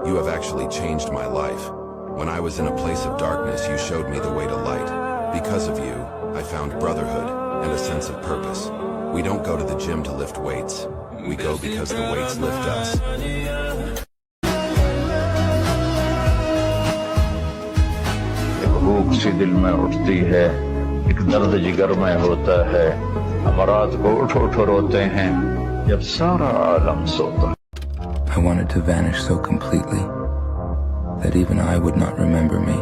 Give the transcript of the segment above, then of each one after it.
You have actually changed my life. When I was in a place of darkness, you showed me the way to light. Because of you, I found brotherhood and a sense of purpose. We don't go to the gym to lift weights. We go because the weights lift us. एक भूख सी दिल में उठती है, एक दर्द जिगर में होता है, हम रात को उठ उठ रोते हैं जब सारा आलम सोता है. I wanted to vanish so completely that even I would not remember me.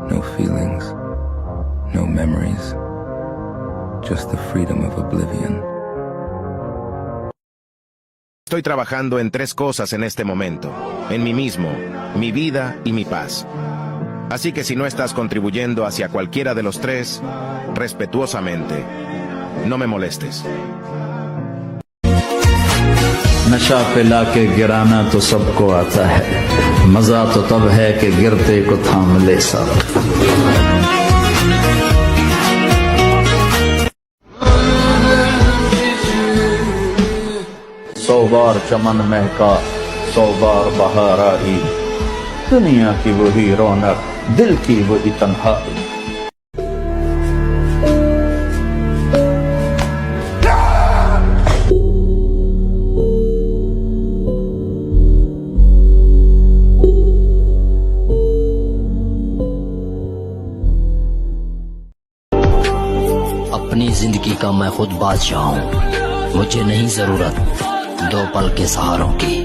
No feelings, no memories, just the freedom of oblivion. Estoy trabajando en tres cosas en este momento: en mí mismo, mi vida y mi paz. Así que si no estás contribuyendo hacia cualquiera de los tres, respetuosamente, no me molestes. नशा पिला के गिराना तो सबको आता है, मजा तो तब है कि गिरते को थाम ले सब. सौ बार चमन महका, 100 बार बहार आई, दुनिया की वही रौनक, दिल की वही तन्हाई. अपनी जिंदगी का मैं खुद बादशाह हूँ, मुझे नहीं जरूरत दो पल के सहारों की.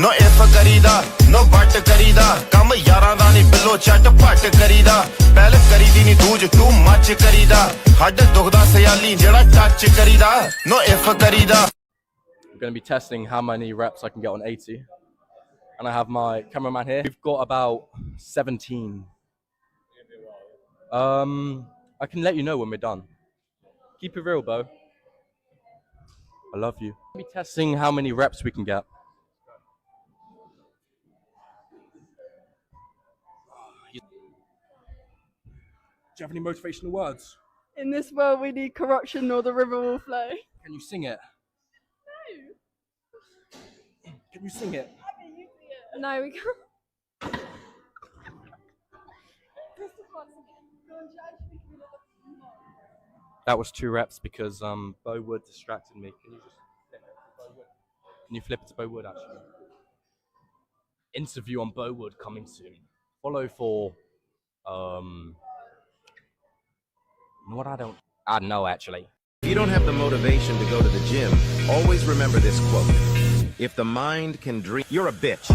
नो इफ करीदा नो बट करीदा, कम यारां दा नहीं बिलो चट पट करीदा, पहले करीदी नहीं दूज टू मच करीदा, हड दुखदा सयाली जेड़ा टच करीदा. नो इफ करीदा. I'm going to be testing how many reps I can get on 80, and I have my cameraman here. We've got about 17. I can let you know when we're done. Keep it real, Bo. I love you. We'll be testing how many reps we can get. Do you have any motivational words? In this world we need corruption or the river will flow. Can you sing it? No. Can you sing it? No, we can't. That was 2 reps because Bo Wood distracted me. Can you just flip it to Bo Wood? Can you flip it to Bo Wood actually? Interview on Bo Wood coming soon. Follow for what I don't know actually. If you don't have the motivation to go to the gym, always remember this quote: if the mind can dream, you're a bitch.